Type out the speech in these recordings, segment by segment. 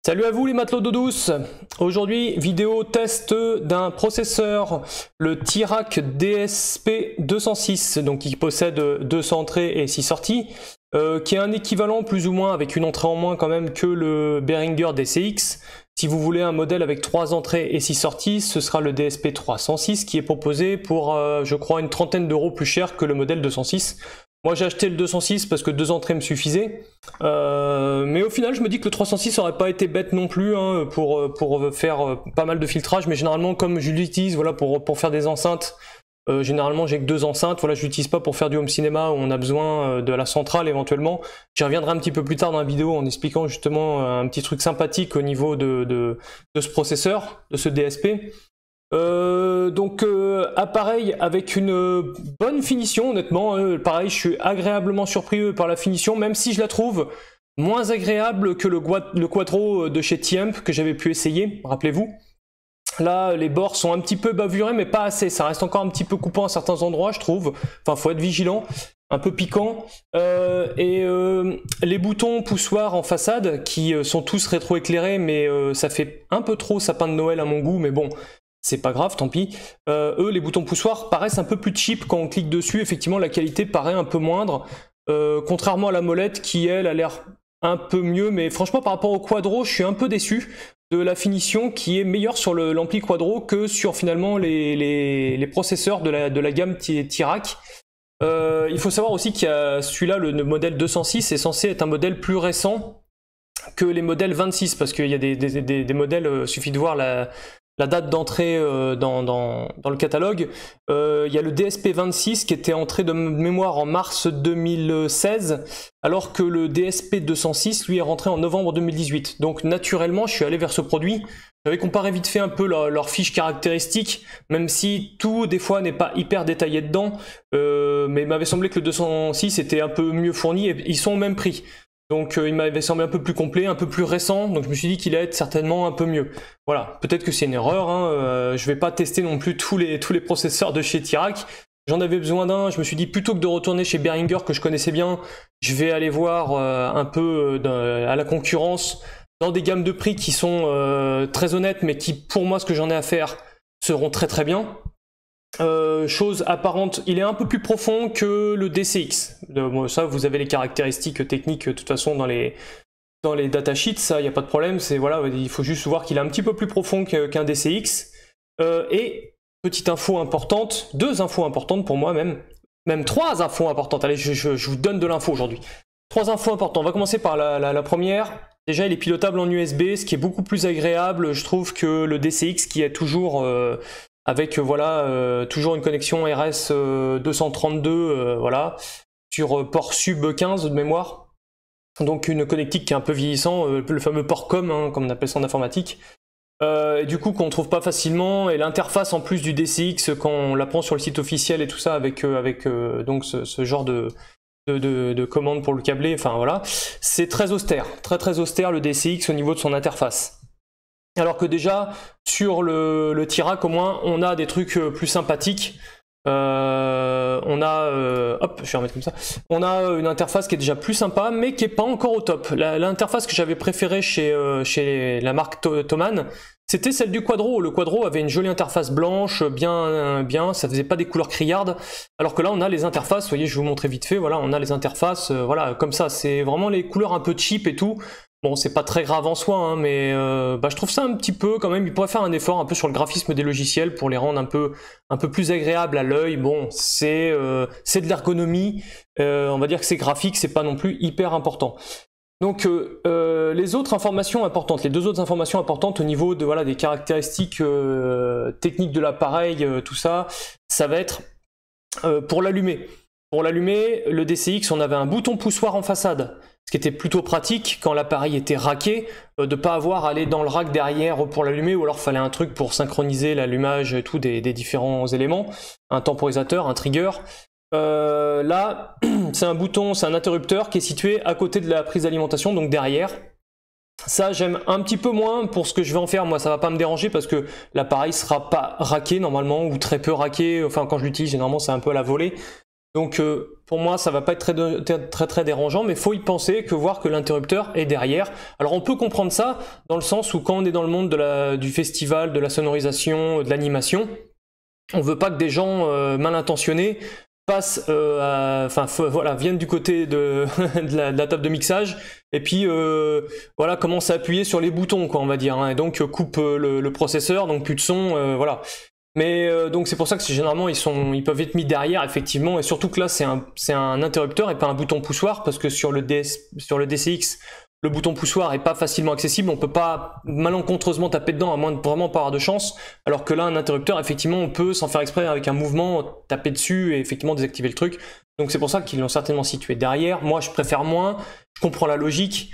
Salut à vous les matelots d'eau douce. Aujourd'hui, vidéo test d'un processeur, le Tirac DSP206, donc qui possède 200 entrées et 6 sorties, qui est un équivalent plus ou moins avec une entrée en moins quand même que le Behringer DCX. Si vous voulez un modèle avec 3 entrées et 6 sorties, ce sera le DSP306 qui est proposé pour, je crois, une trentaine d'euros plus cher que le modèle 206. Moi j'ai acheté le 206 parce que 2 entrées me suffisaient, mais au final je me dis que le 306 aurait pas été bête non plus hein, pour faire pas mal de filtrage, mais généralement comme je l'utilise voilà, pour faire des enceintes, généralement j'ai que 2 enceintes, voilà, je l'utilise pas pour faire du home cinéma où on a besoin de la centrale éventuellement. J'y reviendrai un petit peu plus tard dans la vidéo en expliquant justement un petit truc sympathique au niveau de ce processeur, de ce DSP. Appareil avec une bonne finition honnêtement, pareil je suis agréablement surpris par la finition, même si je la trouve moins agréable que le Quadro de chez Tiemp que j'avais pu essayer, rappelez-vous. Là les bords sont un petit peu bavurés mais pas assez, ça reste encore un petit peu coupant à certains endroits je trouve, enfin faut être vigilant, un peu piquant, les boutons poussoirs en façade qui sont tous rétro-éclairés mais ça fait un peu trop sapin de Noël à mon goût, mais bon c'est pas grave, tant pis. Eux, les boutons poussoirs paraissent un peu plus cheap quand on clique dessus. Effectivement, la qualité paraît un peu moindre. Contrairement à la molette qui, elle, a l'air un peu mieux. Mais franchement, par rapport au Quadro, je suis un peu déçu de la finition qui est meilleure sur l'ampli Quadro que sur finalement les processeurs de la gamme Tirac. Il faut savoir aussi qu'il y a celui-là, le modèle 206, est censé être un modèle plus récent que les modèles 26. Parce qu'il y a des modèles, suffit de voir la date d'entrée dans le catalogue. Il y a le DSP26 qui était entré de mémoire en mars 2016, alors que le DSP206 lui est rentré en novembre 2018. Donc naturellement, je suis allé vers ce produit. J'avais comparé vite fait un peu leurs fiches caractéristiques, même si tout des fois n'est pas hyper détaillé dedans, mais il m'avait semblé que le 206 était un peu mieux fourni et ils sont au même prix. Donc il m'avait semblé un peu plus complet, un peu plus récent, donc je me suis dit qu'il allait être certainement un peu mieux. Voilà, peut-être que c'est une erreur, hein, je vais pas tester non plus tous les processeurs de chez Tirac. J'en avais besoin d'un, je me suis dit plutôt que de retourner chez Behringer que je connaissais bien, je vais aller voir un peu à la concurrence dans des gammes de prix qui sont très honnêtes, mais qui pour moi ce que j'en ai à faire seront très très bien. Chose apparente, il est un peu plus profond que le DCX. Bon, ça, vous avez les caractéristiques techniques de toute façon dans les datasheets, ça, il n'y a pas de problème. Voilà, il faut juste voir qu'il est un petit peu plus profond qu'un DCX. Et petite info importante, 2 infos importantes pour moi même 3 infos importantes. Allez, je vous donne de l'info aujourd'hui. 3 infos importantes. On va commencer par la première. Déjà, il est pilotable en USB, ce qui est beaucoup plus agréable, je trouve, que le DCX qui est toujours avec voilà toujours une connexion RS232 voilà sur port sub 15 de mémoire, donc une connectique qui est un peu vieillissant, le fameux port COM hein, comme on appelle ça en informatique, et du coup qu'on trouve pas facilement, et l'interface en plus du DCX quand on la prend sur le site officiel et tout ça avec donc ce genre de commande pour le câbler, enfin voilà, c'est très austère, très austère le DCX au niveau de son interface. Alors que déjà, sur le Tirac, au moins, on a des trucs plus sympathiques. Hop, je vais remettre comme ça. On a une interface qui est déjà plus sympa, mais qui est pas encore au top. L'interface que j'avais préférée chez la marque Thomann, c'était celle du Quadro. Le Quadro avait une jolie interface blanche, bien, ça faisait pas des couleurs criardes. Alors que là, on a les interfaces, vous voyez, je vais vous montrer vite fait, voilà, on a les interfaces, voilà, comme ça. C'est vraiment les couleurs un peu cheap et tout. Bon, c'est pas très grave en soi, hein, mais je trouve ça un petit peu quand même, il pourrait faire un effort un peu sur le graphisme des logiciels pour les rendre un peu plus agréables à l'œil. Bon, c'est de l'ergonomie, on va dire que c'est graphique, c'est pas non plus hyper important. Donc les autres informations importantes, les 2 autres informations importantes au niveau de voilà des caractéristiques techniques de l'appareil, tout ça, ça va être pour l'allumer. Pour l'allumer, le DCX, on avait un bouton poussoir en façade, ce qui était plutôt pratique quand l'appareil était racké, de ne pas avoir à aller dans le rack derrière pour l'allumer, ou alors fallait un truc pour synchroniser l'allumage et tout des différents éléments, un temporisateur, un trigger. Là, c'est un bouton, c'est un interrupteur qui est situé à côté de la prise d'alimentation, donc derrière. Ça, j'aime un petit peu moins pour ce que je vais en faire. Moi, ça va pas me déranger parce que l'appareil sera pas racké normalement, ou très peu racké. Enfin, quand je l'utilise, généralement, c'est un peu à la volée. Donc pour moi ça va pas être très dérangeant, mais il faut y penser, voir que l'interrupteur est derrière. Alors on peut comprendre ça dans le sens où quand on est dans le monde du festival, de la sonorisation, de l'animation, on veut pas que des gens mal intentionnés passent, voilà, viennent du côté de, de la table de mixage et puis voilà, commencent à appuyer sur les boutons, quoi, on va dire, hein, et donc coupe le processeur, donc plus de son, voilà. Mais donc c'est pour ça que généralement ils peuvent être mis derrière, effectivement, et surtout que là c'est un interrupteur et pas un bouton poussoir, parce que sur le DCX, le bouton poussoir est pas facilement accessible, on peut pas malencontreusement taper dedans à moins de vraiment pas avoir de chance, alors que là un interrupteur, effectivement, on peut sans faire exprès avec un mouvement taper dessus et effectivement désactiver le truc. Donc c'est pour ça qu'ils l'ont certainement situé derrière. Moi je préfère moins, je comprends la logique.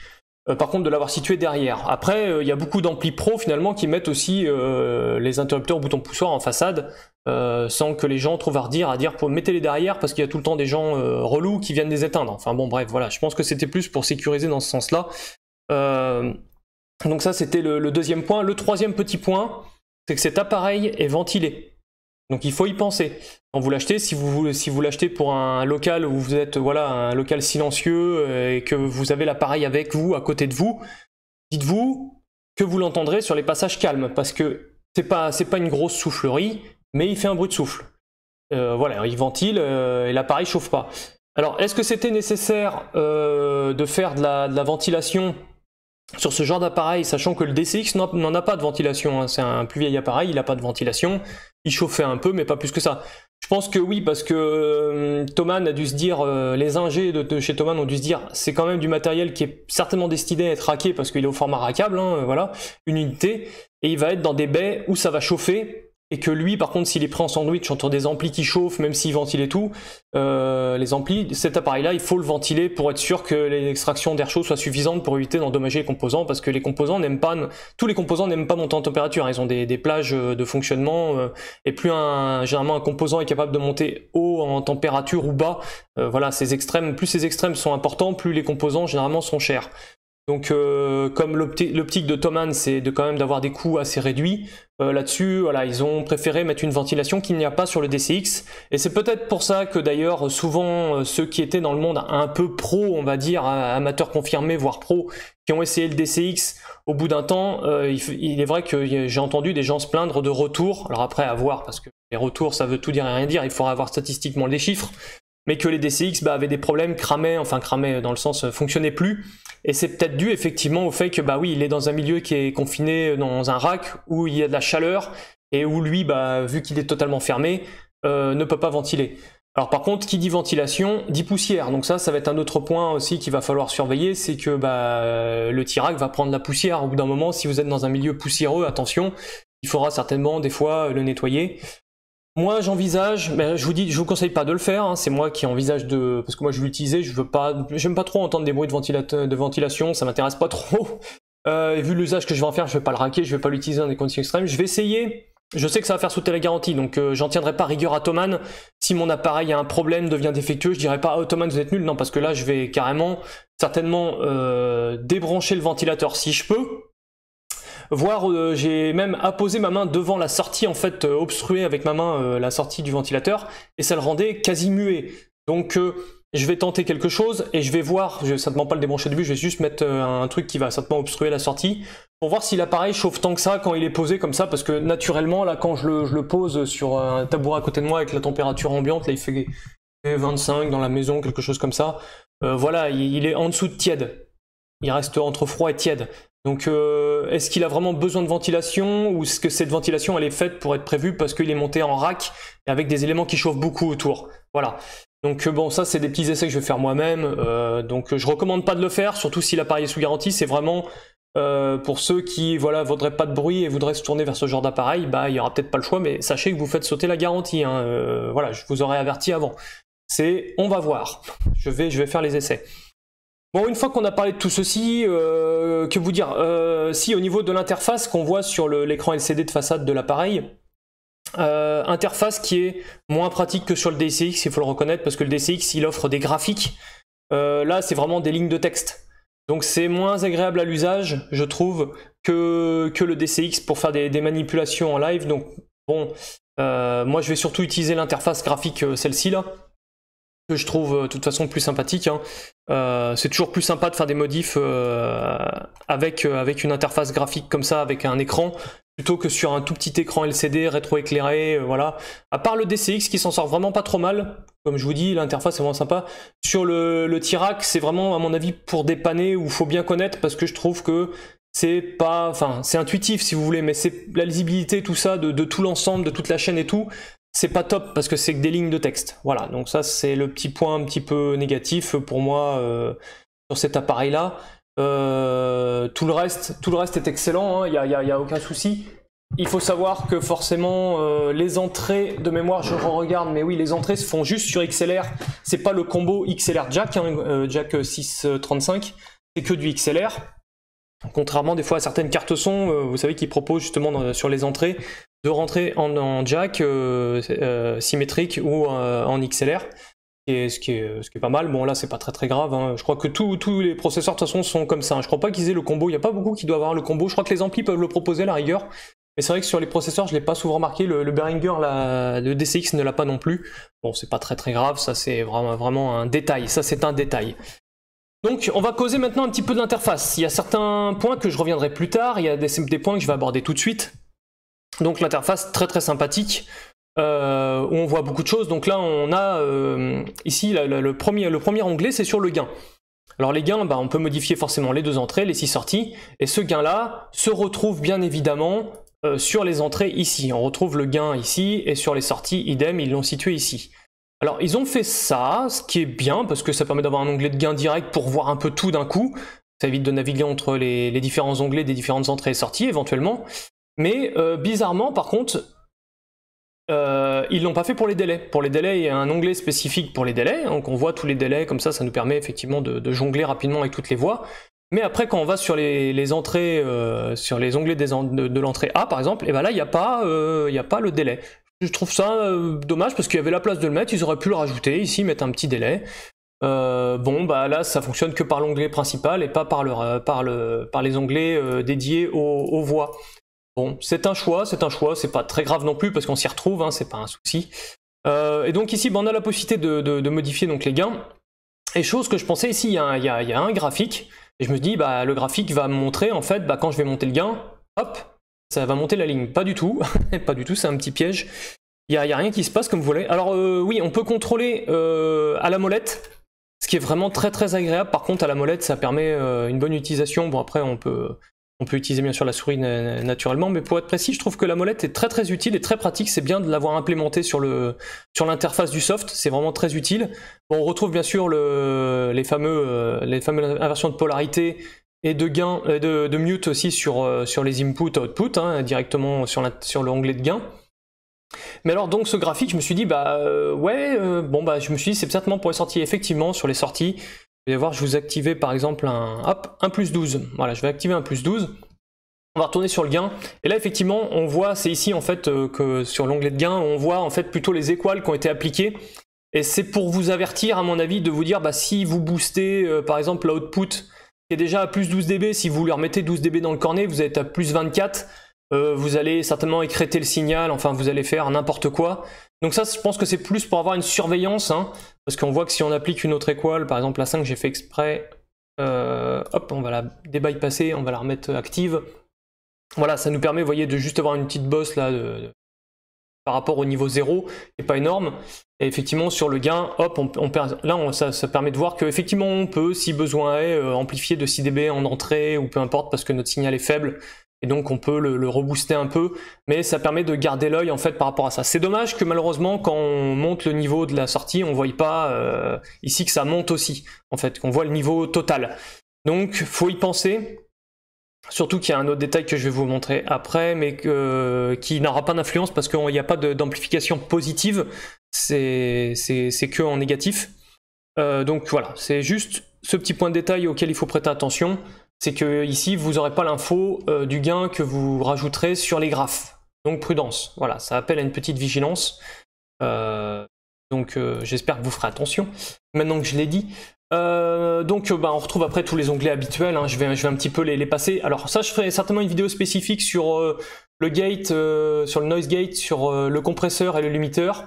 Par contre de l'avoir situé derrière. Après, il y a beaucoup d'amplis pro finalement qui mettent aussi les interrupteurs au bouton poussoir en façade, sans que les gens trouvent à dire pour mettez-les derrière parce qu'il y a tout le temps des gens relous qui viennent les éteindre. Enfin bon bref, voilà, je pense que c'était plus pour sécuriser dans ce sens-là. Donc ça c'était le deuxième point. Le troisième petit point, c'est que cet appareil est ventilé. Donc il faut y penser. Quand vous l'achetez, si vous l'achetez pour un local où vous êtes, voilà, un local silencieux et que vous avez l'appareil avec vous, à côté de vous, dites-vous que vous l'entendrez sur les passages calmes, parce que c'est pas une grosse soufflerie, mais il fait un bruit de souffle. Voilà, il ventile et l'appareil chauffe pas. Alors, est-ce que c'était nécessaire de faire de la ventilation sur ce genre d'appareil, sachant que le DCX n'en a pas de ventilation, hein. C'est un plus vieil appareil, il n'a pas de ventilation, il chauffait un peu, mais pas plus que ça. Je pense que oui, parce que Thomann a dû se dire, les ingés de chez Thomann ont dû se dire, c'est quand même du matériel qui est certainement destiné à être racké, parce qu'il est au format rackable, hein, voilà, une unité, et il va être dans des baies où ça va chauffer, et que lui, par contre, s'il est pris en sandwich entre des amplis qui chauffent, même s'il ventile et tout, les amplis, cet appareil-là, il faut le ventiler pour être sûr que l'extraction d'air chaud soit suffisante pour éviter d'endommager les composants, parce que les composants n'aiment pas, tous les composants n'aiment pas monter en température, hein. Ils ont des plages de fonctionnement, et plus généralement un composant est capable de monter haut en température ou bas, voilà, plus ces extrêmes sont importants, plus les composants généralement sont chers. Donc comme l'optique de Thomann, c'est quand même d'avoir des coûts assez réduits, là-dessus, voilà, ils ont préféré mettre une ventilation qu'il n'y a pas sur le DCX, et c'est peut-être pour ça que d'ailleurs souvent ceux qui étaient dans le monde un peu pro, on va dire, amateurs confirmés, voire pro, qui ont essayé le DCX, au bout d'un temps, il est vrai que j'ai entendu des gens se plaindre de retours, alors après à voir, parce que les retours ça veut tout dire et rien dire, il faudra avoir statistiquement des chiffres, mais que les DCX avaient des problèmes, cramaient dans le sens fonctionnaient plus, et c'est peut-être dû effectivement au fait que oui, il est dans un milieu qui est confiné dans un rack où il y a de la chaleur et où lui, vu qu'il est totalement fermé, ne peut pas ventiler. Alors par contre, qui dit ventilation, dit poussière, donc ça va être un autre point aussi qu'il va falloir surveiller, c'est que le T-Rack va prendre la poussière au bout d'un moment. Si vous êtes dans un milieu poussiéreux, attention, il faudra certainement des fois le nettoyer. Moi j'envisage, mais je vous conseille pas de le faire, hein, c'est moi qui envisage parce que moi je vais l'utiliser, j'aime pas trop entendre des bruits de ventilation, ça m'intéresse pas trop. Et vu l'usage que je vais en faire, je vais pas le racker, je vais pas l'utiliser dans des conditions extrêmes. Je vais essayer, je sais que ça va faire sauter la garantie, donc j'en tiendrai pas rigueur à Thomann. Si mon appareil a un problème, devient défectueux, je dirais pas oh Thomann vous êtes nul, non, parce que là je vais carrément, certainement débrancher le ventilateur si je peux. Voire j'ai même apposé ma main devant la sortie, en fait obstrué avec ma main la sortie du ventilateur, et ça le rendait quasi muet. Donc je vais tenter quelque chose et je vais voir, je vais certainement pas le débrancher au début, je vais juste mettre un truc qui va certainement obstruer la sortie pour voir si l'appareil chauffe tant que ça quand il est posé comme ça, parce que naturellement là quand je le pose sur un tabouret à côté de moi avec la température ambiante, là il fait 25 dans la maison, quelque chose comme ça, voilà, il est en dessous de tiède, il reste entre froid et tiède. Donc est-ce qu'il a vraiment besoin de ventilation, ou est-ce que cette ventilation elle est faite pour être prévue parce qu'il est monté en rack et avec des éléments qui chauffent beaucoup autour. Voilà. Donc bon, ça c'est des petits essais que je vais faire moi-même, donc je recommande pas de le faire, surtout si l'appareil est sous garantie. C'est vraiment pour ceux qui voudraient pas de bruit et voudraient se tourner vers ce genre d'appareil, il y aura peut-être pas le choix, mais sachez que vous faites sauter la garantie, hein, voilà, je vous aurais averti avant. On va voir, je vais faire les essais. Bon, une fois qu'on a parlé de tout ceci, que vous dire, si au niveau de l'interface qu'on voit sur l'écran LCD de façade de l'appareil, interface qui est moins pratique que sur le DCX, il faut le reconnaître, parce que le DCX il offre des graphiques, là c'est vraiment des lignes de texte, donc c'est moins agréable à l'usage, je trouve, que le DCX pour faire des manipulations en live. Donc bon, moi je vais surtout utiliser l'interface graphique, celle-ci là, que je trouve de toute façon plus sympathique, hein. C'est toujours plus sympa de faire des modifs avec une interface graphique comme ça, avec un écran, plutôt que sur un tout petit écran LCD rétro-éclairé, voilà. À part le DCX qui s'en sort vraiment pas trop mal, comme je vous dis, l'interface est vraiment sympa. Sur le T-Rack, c'est vraiment à mon avis pour dépanner, où il faut bien connaître, parce que je trouve que c'est pas, enfin c'est intuitif si vous voulez, mais c'est la lisibilité, tout ça, de tout l'ensemble, de toute la chaîne et tout, c'est pas top parce que c'est que des lignes de texte. Voilà, donc ça c'est le petit point un petit peu négatif pour moi sur cet appareil-là. Tout le reste est excellent, il n'y a aucun souci. Il faut savoir que forcément les entrées de mémoire, je regarde, mais oui, les entrées se font juste sur XLR. C'est pas le combo XLR jack, hein, jack 635, c'est que du XLR. Contrairement des fois à certaines cartes son, vous savez, qui proposent justement sur les entrées de rentrer en jack symétrique ou en XLR. Ce qui est pas mal. Bon, là c'est pas très grave, hein. Je crois que tous les processeurs de toute façon sont comme ça, hein. Je crois pas qu'ils aient le combo, il n'y a pas beaucoup qui doivent avoir le combo. Je crois que les amplis peuvent le proposer à la rigueur, mais c'est vrai que sur les processeurs je l'ai pas souvent remarqué. Le Behringer, le DCX ne l'a pas non plus. Bon, c'est pas très grave, ça c'est vraiment un détail, ça c'est un détail. Donc on va causer maintenant un petit peu de l'interface. Il y a certains points que je reviendrai plus tard, il y a des points que je vais aborder tout de suite. Donc l'interface très sympathique, où on voit beaucoup de choses. Donc là on a ici le premier onglet, c'est sur le gain. Alors les gains, on peut modifier forcément les 2 entrées, les 6 sorties, et ce gain là se retrouve bien évidemment sur les entrées ici. On retrouve le gain ici, et sur les sorties idem, ils l'ont situé ici. Alors ils ont fait ça, ce qui est bien parce que ça permet d'avoir un onglet de gain direct pour voir un peu tout d'un coup. Ça évite de naviguer entre les différents onglets des différentes entrées et sorties éventuellement. Mais bizarrement par contre, ils l'ont pas fait pour les délais. Pour les délais, il y a un onglet spécifique pour les délais, donc on voit tous les délais, comme ça nous permet effectivement de jongler rapidement avec toutes les voies. Mais après quand on va sur les entrées, sur les onglets de l'entrée A par exemple, et ben là il n'y a pas le délai. Je trouve ça dommage parce qu'il y avait la place de le mettre, ils auraient pu le rajouter, ici mettre un petit délai. Bon bah là ça fonctionne que par l'onglet principal et pas par les onglets dédiés aux voies. Bon, c'est un choix, c'est pas très grave non plus parce qu'on s'y retrouve, hein, c'est pas un souci. Et donc ici on a la possibilité de modifier donc les gains. Et chose que je pensais ici, il y a un graphique, et je me dis le graphique va me montrer en fait quand je vais monter le gain, hop, ça va monter la ligne. Pas du tout, pas du tout, c'est un petit piège. Il n'y a rien qui se passe comme vous voulez. Alors oui, on peut contrôler à la molette, ce qui est vraiment très agréable. Par contre, à la molette, ça permet une bonne utilisation. Bon, après, on peut utiliser bien sûr la souris naturellement, mais pour être précis, je trouve que la molette est très utile et très pratique. C'est bien de l'avoir implémenté sur l'interface du soft, c'est vraiment très utile. Bon, on retrouve bien sûr les fameuses inversions de polarité et de gain, de mute aussi sur les input-output, hein, directement sur l'onglet de gain. Mais alors donc ce graphique, je me suis dit je me suis dit c'est certainement pour les sorties. Effectivement sur les sorties, vous allez voir, je vous activer par exemple un +12. Voilà, je vais activer un +12. On va retourner sur le gain. Et là effectivement on voit, c'est ici en fait que sur l'onglet de gain, on voit en fait plutôt les équales qui ont été appliquées. Et c'est pour vous avertir à mon avis de vous dire si vous boostez par exemple l'output qui est déjà à +12 dB, si vous lui remettez 12 dB dans le cornet, vous êtes à +24. Vous allez certainement écréter le signal, enfin vous allez faire n'importe quoi. Donc ça, je pense que c'est plus pour avoir une surveillance, hein, parce qu'on voit que si on applique une autre équale, par exemple la 5, j'ai fait exprès, hop, on va la débypasser, on va la remettre active. Voilà, ça nous permet, vous voyez, de juste avoir une petite bosse là, par rapport au niveau 0, et pas énorme. Et effectivement, sur le gain, hop, ça permet de voir qu'effectivement, on peut, si besoin est, amplifier de 6 dB en entrée, ou peu importe, parce que notre signal est faible. Et donc on peut le rebooster un peu, mais ça permet de garder l'œil en fait par rapport à ça. C'est dommage que malheureusement quand on monte le niveau de la sortie, on ne voit pas ici que ça monte aussi, en fait, qu'on voit le niveau total. Donc faut y penser, surtout qu'il y a un autre détail que je vais vous montrer après, mais qui n'aura pas d'influence parce qu'il n'y a pas d'amplification positive, c'est que en négatif. Donc voilà, c'est juste ce petit point de détail auquel il faut prêter attention. C'est que ici vous n'aurez pas l'info du gain que vous rajouterez sur les graphes. Donc prudence, voilà, ça appelle à une petite vigilance. Donc j'espère que vous ferez attention, maintenant que je l'ai dit. On retrouve après tous les onglets habituels, hein. Je vais un petit peu les passer. Alors ça, je ferai certainement une vidéo spécifique sur le gate, sur le noise gate, sur le compresseur et le limiteur.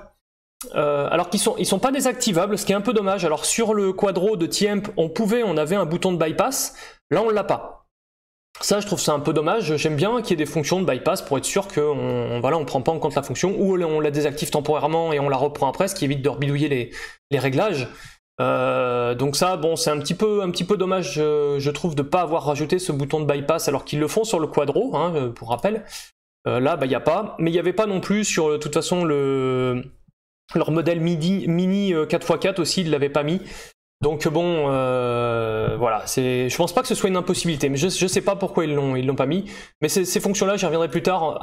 alors ils sont pas désactivables, ce qui est un peu dommage. Alors sur le Quadro de Tiemp, on avait un bouton de bypass, là on l'a pas. Ça, je trouve ça un peu dommage. J'aime bien qu'il y ait des fonctions de bypass pour être sûr qu'on voilà, on prend pas en compte la fonction, ou on la désactive temporairement et on la reprend après, ce qui évite de rebidouiller les réglages. Donc ça, bon, c'est un petit peu dommage, je trouve, de pas avoir rajouté ce bouton de bypass alors qu'ils le font sur le Quadro, hein, pour rappel. Là, bah, il n'y a pas, mais il n'y avait pas non plus sur, de toute façon, leur modèle mini 4x4 aussi, ils ne l'avaient pas mis. Donc bon, voilà, je pense pas que ce soit une impossibilité, mais je sais pas pourquoi ils l'ont pas mis. Mais ces fonctions-là, j'y reviendrai plus tard.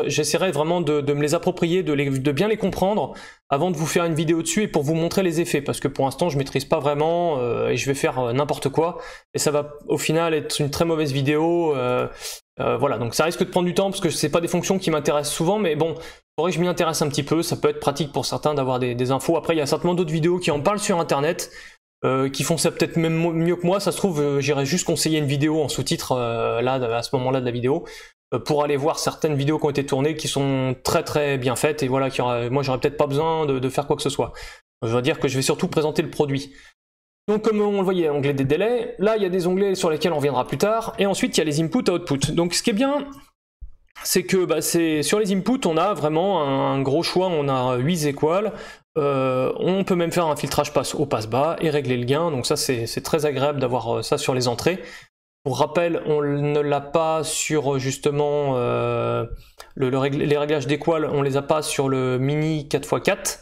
J'essaierai vraiment de me les approprier, de bien les comprendre avant de vous faire une vidéo dessus et pour vous montrer les effets, parce que pour l'instant, je maîtrise pas vraiment et je vais faire n'importe quoi et ça va au final être une très mauvaise vidéo. Voilà, donc ça risque de prendre du temps parce que c'est pas des fonctions qui m'intéressent souvent, mais bon, faudrait que je m'y intéresse un petit peu. Ça peut être pratique pour certains d'avoir des infos. Après, il y a certainement d'autres vidéos qui en parlent sur Internet. Qui font ça peut-être même mieux que moi, ça se trouve j'irai juste conseiller une vidéo en sous-titre là à ce moment-là de la vidéo pour aller voir certaines vidéos qui ont été tournées qui sont très très bien faites et voilà, moi j'aurais peut-être pas besoin de faire quoi que ce soit. Je veux dire que je vais surtout présenter le produit. Donc comme on le voyait, onglet des délais, là il y a des onglets sur lesquels on reviendra plus tard, et ensuite il y a les input output. Donc ce qui est bien, c'est que sur les inputs on a vraiment un gros choix, on a 8 équales. On peut même faire un filtrage au passe-bas et régler le gain, donc ça c'est très agréable d'avoir ça sur les entrées. Pour rappel, on ne l'a pas sur justement les réglages d'équales, on les a pas sur le mini 4x4.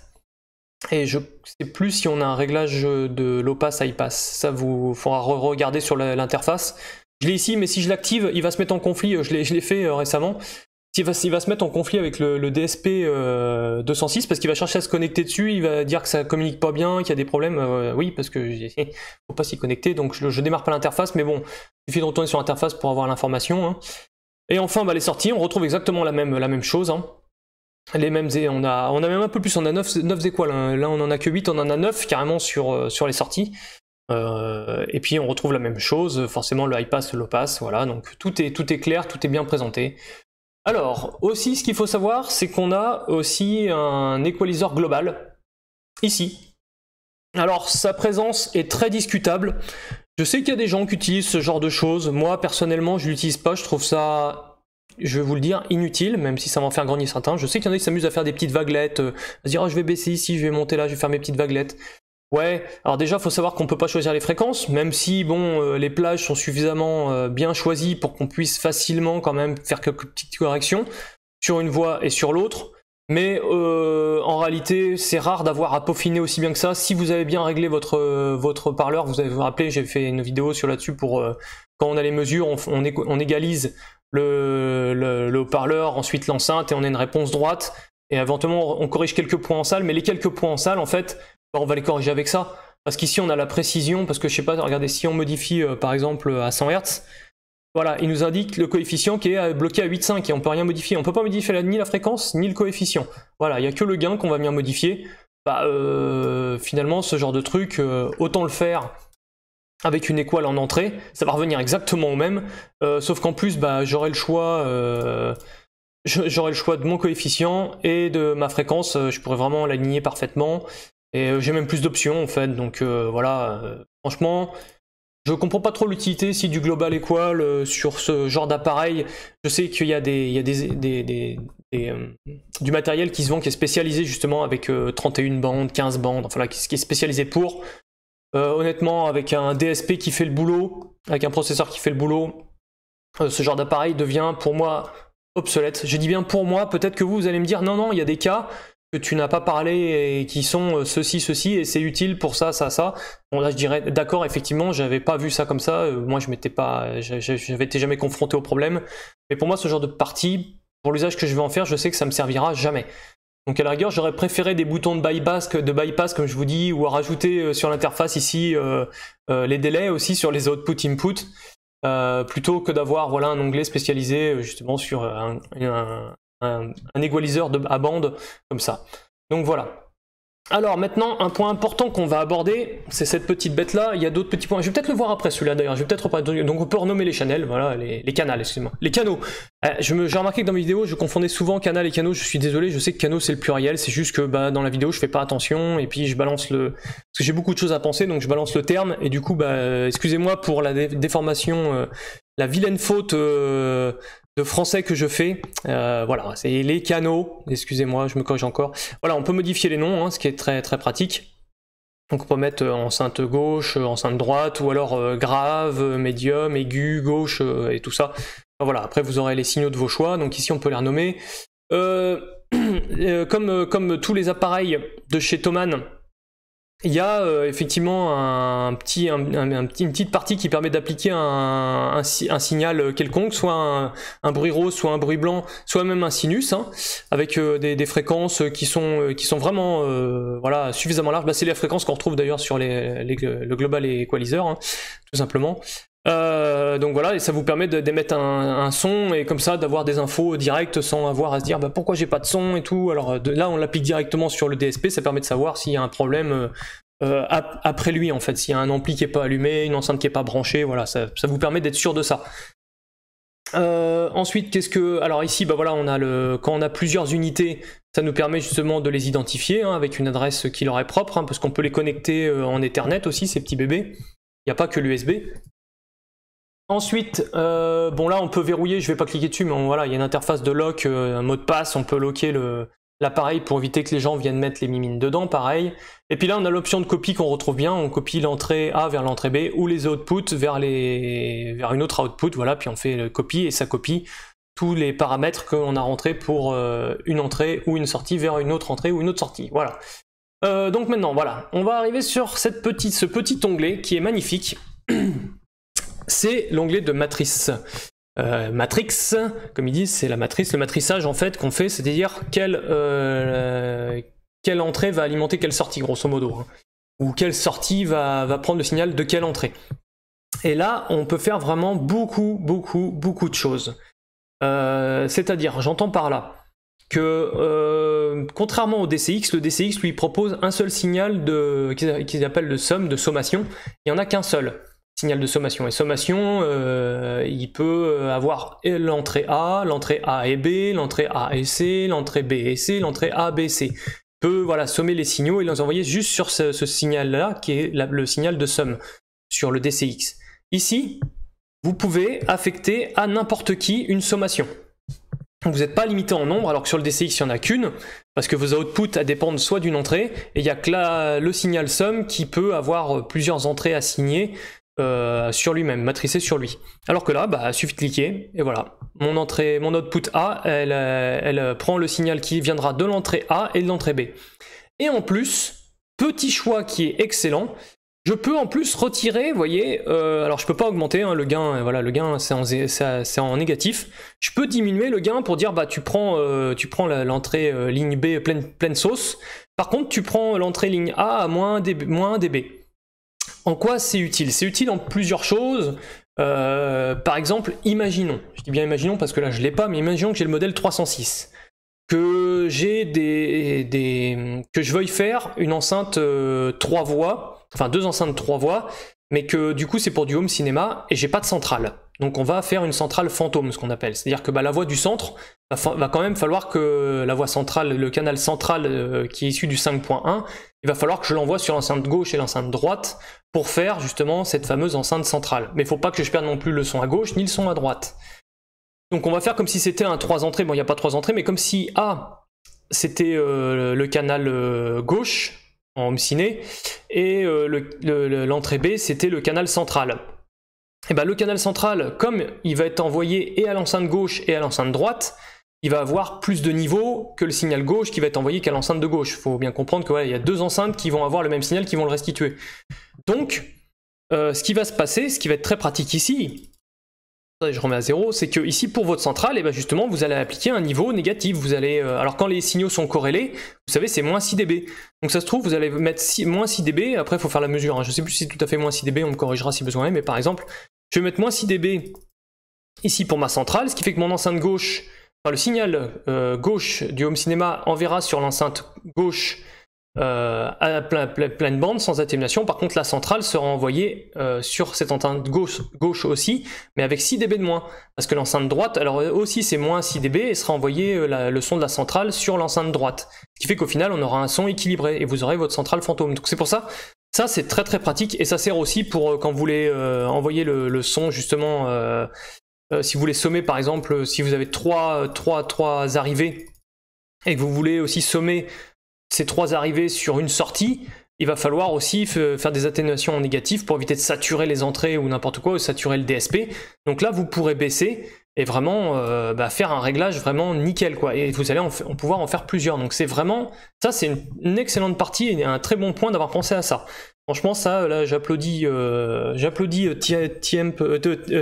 Et je sais plus si on a un réglage de low pass, high pass, ça vous faudra regarder sur l'interface. Je l'ai ici, mais si je l'active, il va se mettre en conflit, je l'ai fait récemment. Il va se mettre en conflit avec le DSP 206 parce qu'il va chercher à se connecter dessus, il va dire que ça communique pas bien, qu'il y a des problèmes. Oui, parce que faut pas s'y connecter, donc je démarre pas l'interface, mais bon, il suffit de retourner sur l'interface pour avoir l'information. Hein. Et enfin, bah, les sorties, on retrouve exactement la même chose. Hein. Les mêmes, on a même un peu plus, on a 9 équales. Hein. Là, on en a que 8, on en a 9 carrément sur les sorties. Et puis on retrouve la même chose, forcément le high pass, le low pass, voilà, donc tout est clair, tout est bien présenté. Alors, aussi, ce qu'il faut savoir, c'est qu'on a aussi un equalizer global, ici. Alors, sa présence est très discutable. Je sais qu'il y a des gens qui utilisent ce genre de choses. Moi, personnellement, je l'utilise pas. Je trouve ça, je vais vous le dire, inutile, même si ça va en faire grogner certains. Je sais qu'il y en a qui s'amusent à faire des petites vaguelettes, à se dire, oh, je vais baisser ici, je vais monter là, je vais faire mes petites vaguelettes. Ouais, alors déjà, faut savoir qu'on peut pas choisir les fréquences, même si, bon, les plages sont suffisamment bien choisies pour qu'on puisse facilement quand même faire quelques petites corrections sur une voie et sur l'autre. Mais en réalité, c'est rare d'avoir à peaufiner aussi bien que ça. Si vous avez bien réglé votre parleur, vous avez vous rappelé, j'ai fait une vidéo là-dessus pour quand on a les mesures, on égalise le haut-parleur, ensuite l'enceinte, et on a une réponse droite. Et éventuellement, on corrige quelques points en salle, mais les quelques points en salle, en fait, on va les corriger avec ça. Parce qu'ici, on a la précision, parce que je sais pas, regardez, si on modifie par exemple à 100 Hz, voilà, il nous indique le coefficient qui est bloqué à 8,5 et on peut rien modifier. On peut pas modifier ni la fréquence, ni le coefficient. Voilà, il n'y a que le gain qu'on va bien modifier. Bah, finalement, ce genre de truc, autant le faire avec une équale en entrée, ça va revenir exactement au même, sauf qu'en plus, bah, j'aurai le choix de mon coefficient et de ma fréquence, je pourrais vraiment l'aligner parfaitement. Et j'ai même plus d'options en fait, donc voilà, franchement, je comprends pas trop l'utilité ici du Global Equal sur ce genre d'appareil. Je sais qu'il y a, du matériel qui se vend qui est spécialisé justement avec 31 bandes, 15 bandes, enfin là, qui est spécialisé pour. Honnêtement, avec un DSP qui fait le boulot, avec un processeur qui fait le boulot, ce genre d'appareil devient pour moi obsolète. Je dis bien pour moi, peut-être que vous allez me dire non, il y a des cas que tu n'as pas parlé et qui sont ceci, et c'est utile pour ça. Bon là je dirais d'accord, effectivement, j'avais pas vu ça comme ça, moi j'avais été jamais confronté au problème, mais pour moi ce genre de partie, pour l'usage que je vais en faire, je sais que ça me servira jamais. Donc à la rigueur, j'aurais préféré des boutons de bypass comme je vous dis, ou à rajouter sur l'interface ici les délais aussi sur les output input, plutôt que d'avoir voilà, un onglet spécialisé justement sur un égaliseur à bande comme ça. Donc voilà. Alors maintenant, un point important qu'on va aborder, c'est cette petite bête là. Il y a d'autres petits points. Je vais peut-être le voir après celui-là d'ailleurs. Je vais peut-être reparler. Donc on peut renommer les channels, voilà, les canals, excusez-moi. Les canaux. J'ai remarqué que dans mes vidéos, je confondais souvent canal et canaux. Je suis désolé, je sais que canaux c'est le pluriel. C'est juste que bah, dans la vidéo, je fais pas attention et puis je balance le. Parce que j'ai beaucoup de choses à penser, donc je balance le terme et du coup, bah, excusez-moi pour la déformation, la vilaine faute. De français que je fais, voilà, c'est les canaux, excusez-moi, je me corrige encore. Voilà, on peut modifier les noms, hein, ce qui est très très pratique. Donc on peut mettre enceinte gauche, enceinte droite, ou alors grave, médium, aigu, gauche, et tout ça. Enfin, voilà, après vous aurez les signaux de vos choix, donc ici on peut les renommer. Comme tous les appareils de chez Thomann, il y a effectivement une petite partie qui permet d'appliquer un signal quelconque, soit un bruit rose, soit un bruit blanc, soit même un sinus, hein, avec des fréquences qui sont vraiment voilà, suffisamment larges. Bah, c'est les fréquences qu'on retrouve d'ailleurs sur le Global Equalizer, hein, tout simplement. Donc voilà, et ça vous permet d'émettre un son et comme ça d'avoir des infos directes sans avoir à se dire bah, pourquoi j'ai pas de son et tout. Alors là on l'applique directement sur le DSP, ça permet de savoir s'il y a un problème après lui en fait, s'il y a un ampli qui est pas allumé, une enceinte qui est pas branchée, voilà, ça vous permet d'être sûr de ça. Ensuite, qu'est-ce que... Alors ici, bah voilà, quand on a plusieurs unités, ça nous permet justement de les identifier hein, avec une adresse qui leur est propre, hein, parce qu'on peut les connecter en Ethernet aussi, ces petits bébés. Il n'y a pas que l'USB. Ensuite, bon là on peut verrouiller, je vais pas cliquer dessus, mais voilà, il y a une interface de lock, un mot de passe, on peut locker l'appareil pour éviter que les gens viennent mettre les mimines dedans, pareil. Et puis là on a l'option de copie qu'on retrouve bien, on copie l'entrée A vers l'entrée B, ou les outputs vers une autre output, voilà, puis on fait le copie et ça copie tous les paramètres qu'on a rentrés pour une entrée ou une sortie vers une autre entrée ou une autre sortie, voilà. Donc maintenant, voilà, on va arriver sur ce petit onglet qui est magnifique. C'est l'onglet de matrice. Matrix, comme ils disent, c'est la matrice, le matrissage en fait qu'on fait, c'est-à-dire quelle entrée va alimenter quelle sortie, grosso modo, hein, ou quelle sortie va prendre le signal de quelle entrée. Et là, on peut faire vraiment beaucoup de choses. C'est-à-dire, j'entends par là que contrairement au DCX, le DCX lui propose un seul signal qu'ils appellent le somme, de sommation. Il n'y en a qu'un seul signal de sommation. Et sommation, il peut avoir l'entrée A et B, l'entrée A et C, l'entrée B et C, l'entrée A, B, C. Il peut voilà, sommer les signaux et les envoyer juste sur ce signal-là, qui est le signal de somme sur le DCX. Ici, vous pouvez affecter à n'importe qui une sommation. Vous n'êtes pas limité en nombre, alors que sur le DCX, il n'y en a qu'une, parce que vos outputs dépendent soit d'une entrée, et il n'y a que le signal somme qui peut avoir plusieurs entrées assignées sur lui-même, matricé sur lui. Alors que là, bah, il suffit de cliquer, et voilà. Mon output A, elle prend le signal qui viendra de l'entrée A et de l'entrée B. Et en plus, petit choix qui est excellent, je peux en plus retirer, vous voyez, alors je peux pas augmenter hein, le gain, voilà, le gain c'est en négatif. Je peux diminuer le gain pour dire, bah tu prends l'entrée ligne B pleine sauce, par contre tu prends l'entrée ligne A à moins dB. En quoi c'est utile? C'est utile en plusieurs choses. Par exemple, imaginons, je dis bien imaginons parce que là je l'ai pas, mais imaginons que j'ai le modèle 306, que j'ai que je veuille faire une enceinte 3 voix, enfin 2 enceintes 3 voix, mais que du coup c'est pour du home cinéma et j'ai pas de centrale. Donc on va faire une centrale fantôme, ce qu'on appelle. C'est-à-dire que bah, la voix du centre, va quand même falloir que la voie centrale, le canal central qui est issu du 5.1, il va falloir que je l'envoie sur l'enceinte gauche et l'enceinte droite pour faire justement cette fameuse enceinte centrale. Mais il ne faut pas que je perde non plus le son à gauche ni le son à droite. Donc on va faire comme si c'était un 3 entrées, bon il n'y a pas 3 entrées, mais comme si A c'était le canal gauche en home ciné et l'entrée B c'était le canal central. Et ben, le canal central, comme il va être envoyé et à l'enceinte gauche et à l'enceinte droite, il va avoir plus de niveau que le signal gauche qui va être envoyé qu'à l'enceinte de gauche. Il faut bien comprendre que il y a 2 enceintes qui vont avoir le même signal qui vont le restituer. Donc, ce qui va se passer, ce qui va être très pratique ici, je remets à 0, c'est que ici pour votre centrale, et ben justement vous allez appliquer un niveau négatif. Vous allez, alors quand les signaux sont corrélés, vous savez c'est moins 6 dB. Donc ça se trouve vous allez mettre moins 6 dB, après il faut faire la mesure, hein. Je ne sais plus si c'est tout à fait moins 6 dB, on me corrigera si besoin est, mais par exemple, je vais mettre moins 6 dB ici pour ma centrale, ce qui fait que mon enceinte gauche, enfin le signal gauche du home cinéma enverra sur l'enceinte gauche à pleine bande, sans atténuation. Par contre, la centrale sera envoyée sur cette enceinte gauche aussi, mais avec 6 dB de moins. Parce que l'enceinte droite, alors aussi c'est moins 6 dB, et sera envoyé le son de la centrale sur l'enceinte droite. Ce qui fait qu'au final, on aura un son équilibré, et vous aurez votre centrale fantôme. Donc c'est pour ça, ça c'est très très pratique, et ça sert aussi pour quand vous voulez envoyer le son, justement, si vous voulez sommer, par exemple, si vous avez trois arrivées, et que vous voulez aussi sommer ces 3 arrivées sur une sortie, il va falloir aussi faire des atténuations en négatif pour éviter de saturer les entrées ou n'importe quoi, ou saturer le DSP. Donc là, vous pourrez baisser et vraiment faire un réglage vraiment nickel, quoi. Et vous allez pouvoir en faire plusieurs. Donc c'est vraiment, ça c'est une excellente partie et un très bon point d'avoir pensé à ça. Franchement, ça, là, j'applaudis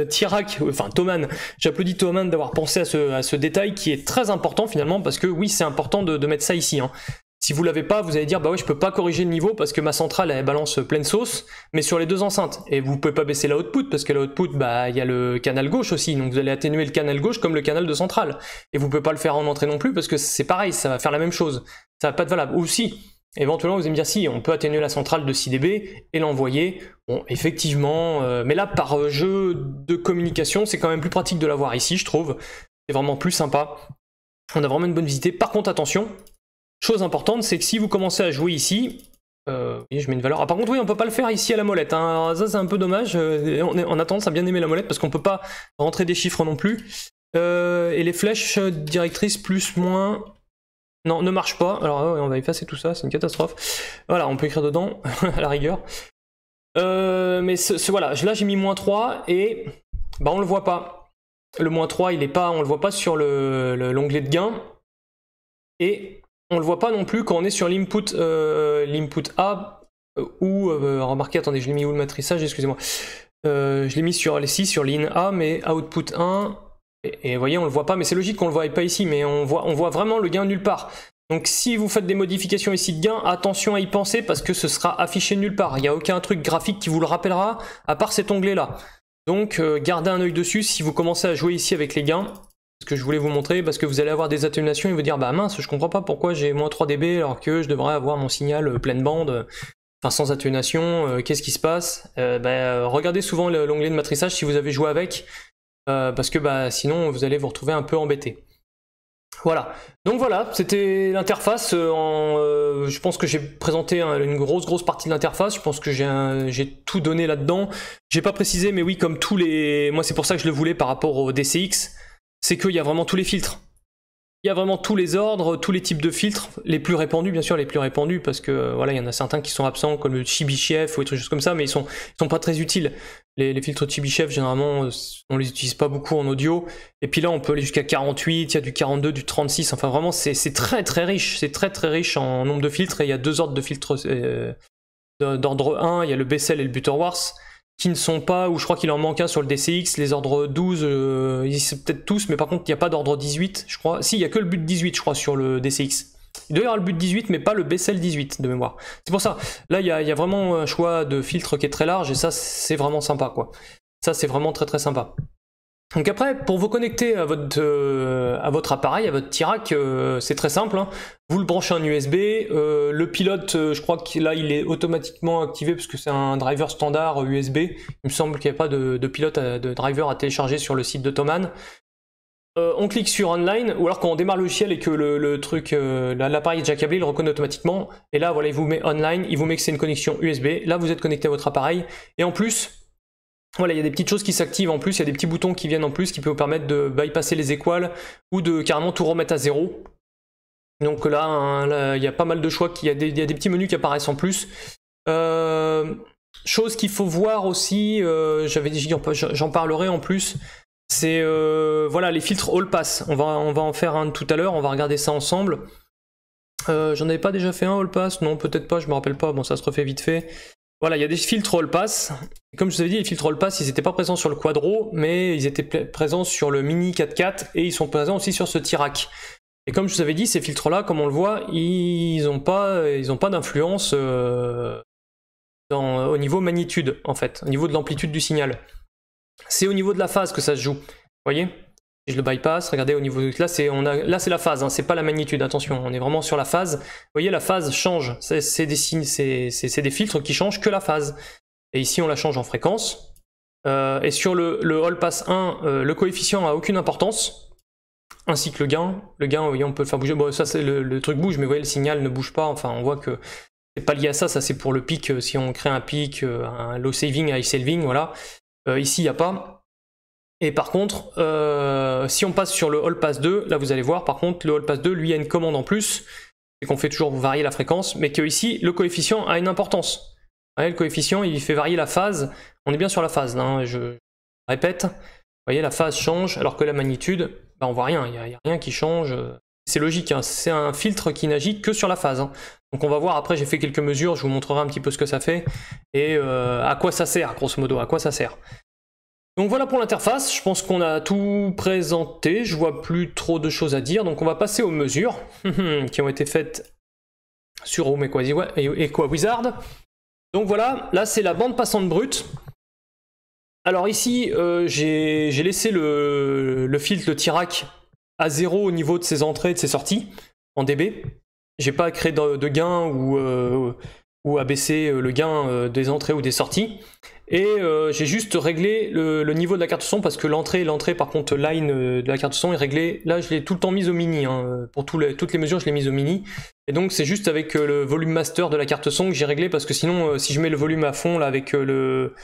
Tirak, enfin Thomann, j'applaudis Thomann d'avoir pensé à ce détail qui est très important finalement, parce que oui, c'est important de mettre ça ici, hein. Si vous l'avez pas, vous allez dire bah ouais, je peux pas corriger le niveau parce que ma centrale elle balance pleine sauce, mais sur les 2 enceintes. Et vous pouvez pas baisser la output parce que la output, bah il y a le canal gauche aussi, donc vous allez atténuer le canal gauche comme le canal de centrale. Et vous pouvez pas le faire en entrée non plus parce que c'est pareil, ça va faire la même chose. Ça va pas être valable. Ou si, éventuellement vous allez me dire si, on peut atténuer la centrale de 6 dB et l'envoyer. Bon, effectivement, mais là par jeu de communication, c'est quand même plus pratique de l'avoir ici, je trouve. C'est vraiment plus sympa. On a vraiment une bonne visite. Par contre, attention. Chose importante, c'est que si vous commencez à jouer ici, je mets une valeur. Ah, par contre, oui, on peut pas le faire ici à la molette, hein. Alors, ça, c'est un peu dommage. On a tendance à bien aimer la molette parce qu'on peut pas rentrer des chiffres non plus. Et les flèches directrices plus, moins. Non, ne marche pas. Alors, on va effacer tout ça, c'est une catastrophe. Voilà, on peut écrire dedans, à la rigueur. Mais voilà, là j'ai mis -3 et bah, on le voit pas. Le -3, il est pas, on le voit pas sur l'onglet de gain. Et on le voit pas non plus quand on est sur l'input A ou remarquez, attendez, je l'ai mis où le matrissage, excusez-moi. Je l'ai mis sur les 6 sur l'in A, mais output 1 et vous voyez, on le voit pas, mais c'est logique qu'on le voit pas ici, mais on voit vraiment le gain nulle part. Donc si vous faites des modifications ici de gain, attention à y penser parce que ce sera affiché nulle part. Il n'y a aucun truc graphique qui vous le rappellera à part cet onglet là. Donc gardez un œil dessus si vous commencez à jouer ici avec les gains. Ce que je voulais vous montrer, parce que vous allez avoir des atténuations et vous dire bah mince, je comprends pas pourquoi j'ai -3 dB alors que je devrais avoir mon signal pleine bande, enfin sans atténuation, qu'est-ce qui se passe? Regardez souvent l'onglet de matrissage si vous avez joué avec, parce que bah sinon vous allez vous retrouver un peu embêté. Voilà, donc voilà, c'était l'interface. Je pense que j'ai présenté une grosse partie de l'interface. Je pense que j'ai tout donné là-dedans. J'ai pas précisé, mais oui, comme tous les... Moi c'est pour ça que je le voulais par rapport au DCX. C'est qu'il y a vraiment tous les filtres. Il y a vraiment tous les ordres, tous les types de filtres, les plus répandus, bien sûr, les plus répandus, parce que voilà, il y en a certains qui sont absents, comme le Chebyshev ou des trucs comme ça, mais ils sont pas très utiles. Les filtres Chebyshev, généralement, on les utilise pas beaucoup en audio. Et puis là, on peut aller jusqu'à 48, il y a du 42, du 36, enfin vraiment, c'est très riche. C'est très riche en nombre de filtres, et il y a 2 ordres de filtres d'ordre 1, il y a le Bessel et le Butterworth, qui ne sont pas, ou je crois qu'il en manque un sur le DCX, les ordres 12, ils sont peut-être tous, mais par contre il n'y a pas d'ordre 18, je crois. Si, il n'y a que le but 18, je crois, sur le DCX. Il doit y avoir le but 18, mais pas le Bessel 18, de mémoire. C'est pour ça, là il y a vraiment un choix de filtre qui est très large, et ça c'est vraiment sympa, quoi. Ça c'est vraiment très sympa. Donc après, pour vous connecter à votre appareil, à votre Tirak, c'est très simple, hein. Vous le branchez en USB, le pilote, je crois que là il est automatiquement activé parce que c'est un driver standard USB. Il me semble qu'il n'y a pas de pilote, de driver à télécharger sur le site de Thomann. On clique sur Online, ou alors quand on démarre le logiciel et que l'appareil est déjà câblé, il le reconnaît automatiquement. Et là, voilà, il vous met Online, il vous met que c'est une connexion USB. Là, vous êtes connecté à votre appareil. Et en plus... Voilà, il y a des petites choses qui s'activent en plus, il y a des petits boutons qui viennent en plus qui peuvent vous permettre de bypasser les équales ou de carrément tout remettre à 0. Donc là, il y a pas mal de choix, il y a des petits menus qui apparaissent en plus. Chose qu'il faut voir aussi, j'avais dit j'en parlerai en plus, c'est voilà, les filtres All Pass. On va en faire un tout à l'heure, on va regarder ça ensemble. J'en avais pas déjà fait un All Pass? Non, peut-être pas, je me rappelle pas, bon ça se refait vite fait. Voilà, il y a des filtres All Pass. Comme je vous avais dit, les filtres All Pass, ils n'étaient pas présents sur le Quadro, mais ils étaient présents sur le Mini 4x4 et ils sont présents aussi sur ce Tirak. Et comme je vous avais dit, ces filtres-là, comme on le voit, ils n'ont pas d'influence au niveau magnitude, en fait, au niveau de l'amplitude du signal. C'est au niveau de la phase que ça se joue, vous voyez? Si je le bypass, regardez au niveau là c'est la phase, hein, c'est pas la magnitude, attention, on est vraiment sur la phase. Vous voyez, la phase change, c'est des signes, c'est des filtres qui changent que la phase. Et ici on la change en fréquence. Et sur le All Pass 1, le coefficient a aucune importance, ainsi que le gain. Le gain, vous voyez, on peut le faire bouger. Bon, ça c'est le truc bouge, mais vous voyez, le signal ne bouge pas. Enfin, on voit que c'est pas lié à ça. Ça c'est pour le pic. Si on crée un pic, un low saving, high saving, voilà. Ici il n'y a pas. Et par contre, si on passe sur le All Pass 2, là vous allez voir, par contre, le All Pass 2, lui, a une commande en plus, c'est qu'on fait toujours varier la fréquence, mais que ici, le coefficient a une importance. Vous voyez, le coefficient, il fait varier la phase. On est bien sur la phase, là, hein, je répète. Vous voyez, la phase change, alors que la magnitude, bah, on voit rien, il n'y a rien qui change. C'est logique, hein, c'est un filtre qui n'agit que sur la phase. Hein. Donc on va voir, après j'ai fait quelques mesures, je vous montrerai un petit peu ce que ça fait, et à quoi ça sert, grosso modo, à quoi ça sert. Donc voilà pour l'interface, je pense qu'on a tout présenté, je vois plus trop de choses à dire, donc on va passer aux mesures qui ont été faites sur Home EquaWizard. Donc voilà, là c'est la bande passante brute. Alors ici, j'ai laissé le filtre, le Tirac, à 0 au niveau de ses entrées et de ses sorties, en dB. J'ai pas créé de gain ou abaissé le gain des entrées ou des sorties. Et j'ai juste réglé le niveau de la carte son parce que l'entrée par contre line de la carte son est réglée. Là je l'ai tout le temps mise au mini, hein. Pour toutes les mesures je l'ai mise au mini. Et donc c'est juste avec le volume master de la carte son que j'ai réglé, parce que sinon si je mets le volume à fond là avec le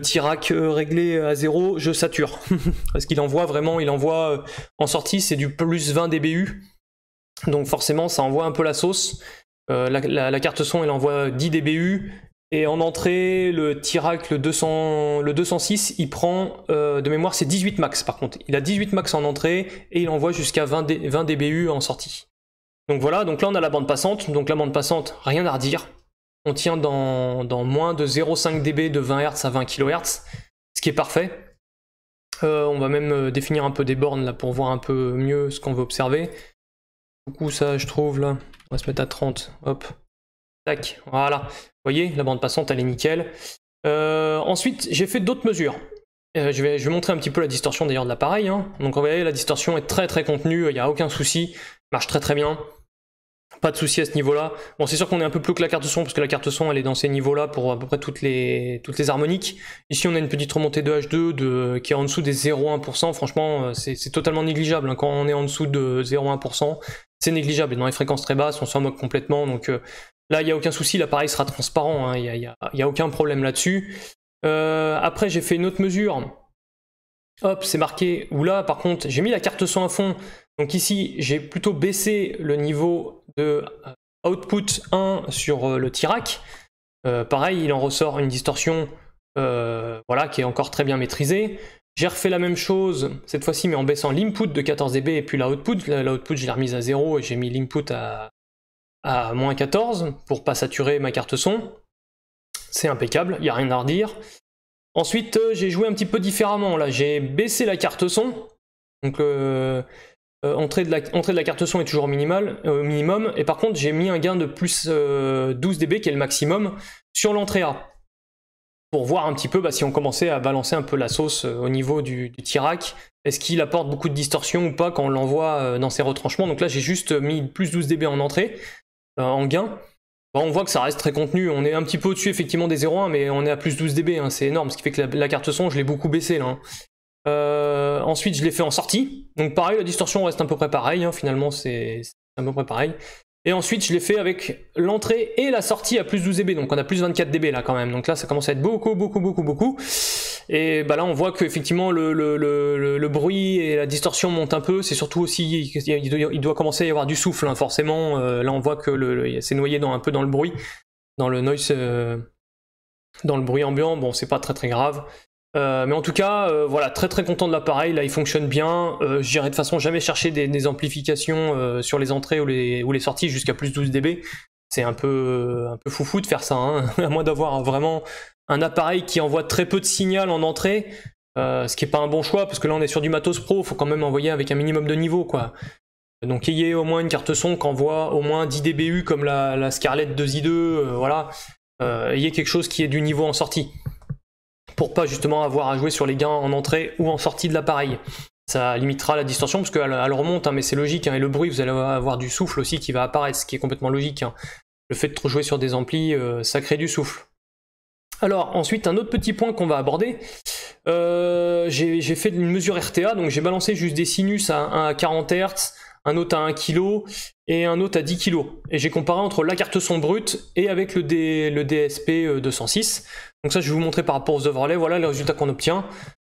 Tirac réglé à 0, je sature. Parce qu'il envoie vraiment, en sortie c'est du plus 20 dBU. Donc forcément ça envoie un peu la sauce. La carte son elle envoie 10 dBU. Et en entrée, le Tirac, le 206, il prend, de mémoire, c'est 18 max par contre. Il a 18 max en entrée et il envoie jusqu'à 20 dBU en sortie. Donc voilà, donc là on a la bande passante. Donc la bande passante, rien à redire. On tient dans moins de 0,5 dB de 20 Hz à 20 kHz, ce qui est parfait. On va même définir un peu des bornes là pour voir un peu mieux ce qu'on veut observer. Du coup ça je trouve là, on va se mettre à 30, hop. Tac, voilà. Vous voyez, la bande passante, elle est nickel. Ensuite, j'ai fait d'autres mesures. Je vais montrer un petit peu la distorsion d'ailleurs de l'appareil. Hein. Donc, vous voyez, la distorsion est très contenue, il n'y a aucun souci. Marche très bien. Pas de souci à ce niveau-là. Bon, c'est sûr qu'on est un peu plus que la carte son, parce que la carte son, elle est dans ces niveaux-là pour à peu près toutes les harmoniques. Ici, on a une petite remontée de H2 qui est en dessous des 0,1%. Franchement, c'est totalement négligeable. Hein. Quand on est en dessous de 0,1%, c'est négligeable. Et dans les fréquences très basses, on s'en moque complètement. Donc là, il n'y a aucun souci, l'appareil sera transparent. Hein. Il n'y a aucun problème là-dessus. Après, j'ai fait une autre mesure. Hop, c'est marqué. Ou là, par contre, j'ai mis la carte son à fond. Donc ici, j'ai plutôt baissé le niveau de output 1 sur le Tirac. Pareil, il en ressort une distorsion voilà, qui est encore très bien maîtrisée. J'ai refait la même chose, cette fois-ci, mais en baissant l'input de 14 dB et puis l'output. L'output, je l'ai remise à 0 et j'ai mis l'input à moins 14 pour pas saturer ma carte son. C'est impeccable, il n'y a rien à redire. Ensuite, j'ai joué un petit peu différemment. Là, j'ai baissé la carte son. Donc, entrée de la carte son est toujours au minimum. Et par contre, j'ai mis un gain de plus 12 dB, qui est le maximum, sur l'entrée A. Pour voir un petit peu si on commençait à balancer un peu la sauce au niveau du Tirac. Est-ce qu'il apporte beaucoup de distorsion ou pas quand on l'envoie dans ses retranchements. Donc là, j'ai juste mis plus 12 dB en entrée, en gain. On voit que ça reste très contenu, on est un petit peu au-dessus effectivement des 0,1, mais on est à plus 12 dB, hein, c'est énorme, ce qui fait que la carte son, je l'ai beaucoup baissé là. Hein. Ensuite, je l'ai fait en sortie, donc pareil, la distorsion reste à peu près pareil, hein, finalement c'est à peu près pareil. Et ensuite, je l'ai fait avec l'entrée et la sortie à plus 12 dB, donc on a plus 24 dB là quand même, donc là ça commence à être beaucoup. Et bah là on voit qu'effectivement le bruit et la distorsion montent un peu, c'est surtout aussi, il doit commencer à y avoir du souffle, hein, forcément, là on voit que c'est noyé un peu dans le bruit, dans le noise, dans le bruit ambiant, bon c'est pas très grave. Mais en tout cas, voilà, très content de l'appareil, là il fonctionne bien, j'irai de toute façon jamais chercher des amplifications sur les entrées ou les sorties jusqu'à plus 12 dB, c'est un peu foufou de faire ça, hein, à moins d'avoir vraiment un appareil qui envoie très peu de signal en entrée, ce qui n'est pas un bon choix, parce que là on est sur du matos pro, il faut quand même envoyer avec un minimum de niveau, quoi. Donc ayez au moins une carte son qui envoie au moins 10 dBU comme la Scarlett 2i2, voilà, ayez quelque chose qui ait du niveau en sortie, pour pas justement avoir à jouer sur les gains en entrée ou en sortie de l'appareil. ça limitera la distorsion parce qu'elle remonte, hein, mais c'est logique, hein, et le bruit, vous allez avoir du souffle aussi qui va apparaître, ce qui est complètement logique, hein. Le fait de trop jouer sur des amplis, ça crée du souffle. Alors ensuite, un autre petit point qu'on va aborder, j'ai fait une mesure RTA, donc j'ai balancé juste des sinus à 40 Hz, un autre à 1 kg et un autre à 10 kg. Et j'ai comparé entre la carte son brute et avec le DSP 206. Donc ça, je vais vous montrer par rapport aux overlays, voilà les résultats qu'on obtient.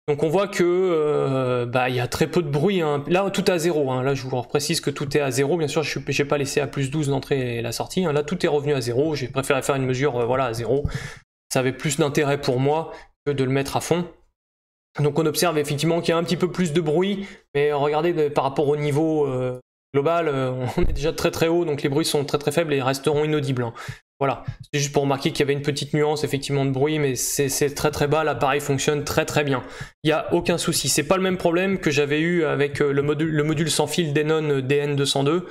Donc on voit que il y a très peu de bruit, hein. Là tout est à 0, hein. Là je vous précise que tout est à 0, bien sûr je n'ai pas laissé à plus 12 l'entrée et la sortie, hein. Là tout est revenu à 0, j'ai préféré faire une mesure voilà, à 0, ça avait plus d'intérêt pour moi que de le mettre à fond. Donc on observe effectivement qu'il y a un petit peu plus de bruit, mais regardez par rapport au niveau global, on est déjà très très haut, donc les bruits sont très très faibles et resteront inaudibles, hein. Voilà, c'est juste pour remarquer qu'il y avait une petite nuance effectivement de bruit, mais c'est très très bas, l'appareil fonctionne très très bien. Il n'y a aucun souci, c'est pas le même problème que j'avais eu avec le module sans fil Denon DN202,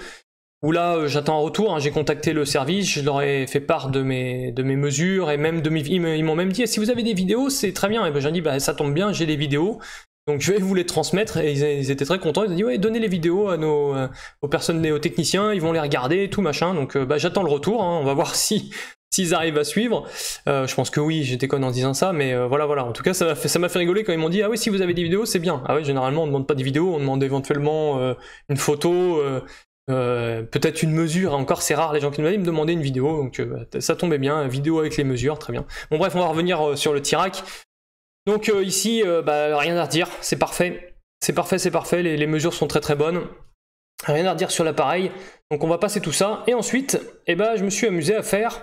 où là j'attends un retour, hein, j'ai contacté le service, je leur ai fait part de mes mesures, et même ils m'ont même dit si vous avez des vidéos c'est très bien, et ben j'ai dit bah ça tombe bien, j'ai les vidéos. Donc je vais vous les transmettre, et ils étaient très contents, ils ont dit ouais donnez les vidéos à aux personnes, aux techniciens, ils vont les regarder et tout machin, donc j'attends le retour, hein, on va voir s'ils arrivent à suivre. Je pense que oui, j'étais con en disant ça, mais voilà, en tout cas ça m'a fait rigoler quand ils m'ont dit ah oui si vous avez des vidéos c'est bien. Ah oui, généralement on ne demande pas des vidéos, on demande éventuellement une photo, peut-être une mesure, encore c'est rare les gens qui me demandaient une vidéo, donc ça tombait bien, vidéo avec les mesures, très bien. Bon bref, on va revenir sur le T-Rack. Donc ici, rien à redire, c'est parfait, les mesures sont très très bonnes, rien à redire sur l'appareil, donc on va passer tout ça, et ensuite, je me suis amusé à faire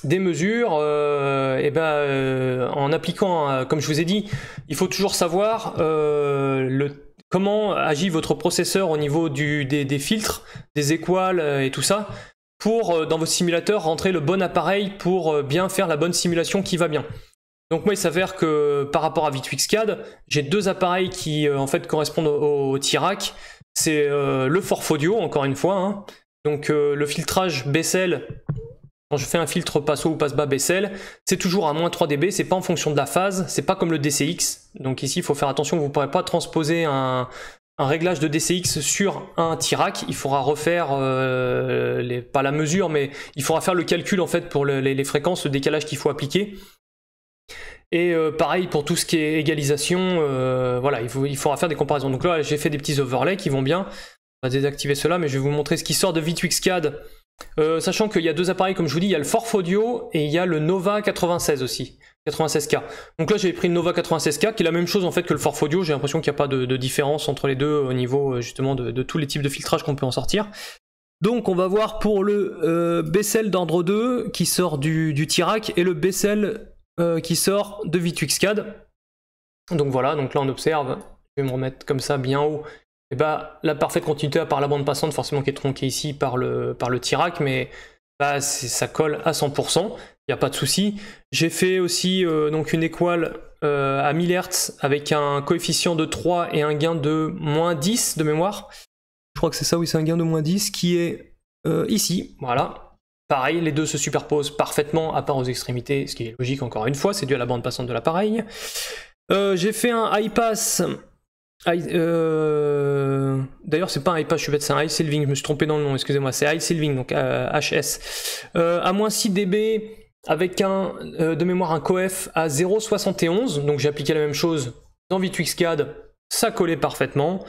des mesures, en appliquant, comme je vous ai dit, il faut toujours savoir comment agit votre processeur au niveau des filtres, des équales et tout ça, pour, dans vos simulateurs, rentrer le bon appareil pour bien faire la bonne simulation qui va bien. Donc moi il s'avère que par rapport à V2X-CAD, j'ai deux appareils qui en fait correspondent au T-Rack. C'est le Forf Audio, encore une fois, hein. Donc le filtrage Bessel, quand je fais un filtre passe haut ou passe bas Bessel, c'est toujours à moins 3 dB, c'est pas en fonction de la phase, c'est pas comme le DCX. Donc ici il faut faire attention, vous ne pourrez pas transposer un réglage de DCX sur un T-Rack, il faudra refaire, pas la mesure, mais il faudra faire le calcul en fait pour les fréquences, le décalage qu'il faut appliquer. Et pareil pour tout ce qui est égalisation, voilà, il faudra faire des comparaisons. Donc là j'ai fait des petits overlays qui vont bien, on va désactiver cela, mais je vais vous montrer ce qui sort de V2X-CAD, sachant qu'il y a deux appareils comme je vous dis, il y a le Forf Audio et il y a le Nova 96 aussi, 96K. Donc là j'avais pris le Nova 96K qui est la même chose en fait que le Forf Audio, j'ai l'impression qu'il n'y a pas de différence entre les deux au niveau justement de tous les types de filtrage qu'on peut en sortir. Donc on va voir pour le Bessel d'ordre 2 qui sort du T-Rack et le Bessel qui sort de V2X-CAD. Donc voilà, donc là on observe, je vais me remettre comme ça bien haut, et la parfaite continuité à part la bande passante forcément qui est tronquée ici par le T-Rack, mais ça colle à 100%, il n'y a pas de souci. J'ai fait aussi donc une équale à 1000 Hz avec un coefficient de 3 et un gain de moins 10 de mémoire. Je crois que c'est ça, oui, c'est un gain de moins 10 qui est ici, voilà. Pareil, les deux se superposent parfaitement à part aux extrémités, ce qui est logique encore une fois, c'est dû à la bande passante de l'appareil. J'ai fait un high pass, d'ailleurs c'est pas un high pass, je suis bête, c'est un high shelving, je me suis trompé dans le nom, excusez-moi, c'est high shelving, donc HS, à moins 6 dB avec de mémoire un coef à 0,71, donc j'ai appliqué la même chose dans V2X-CAD, ça collait parfaitement,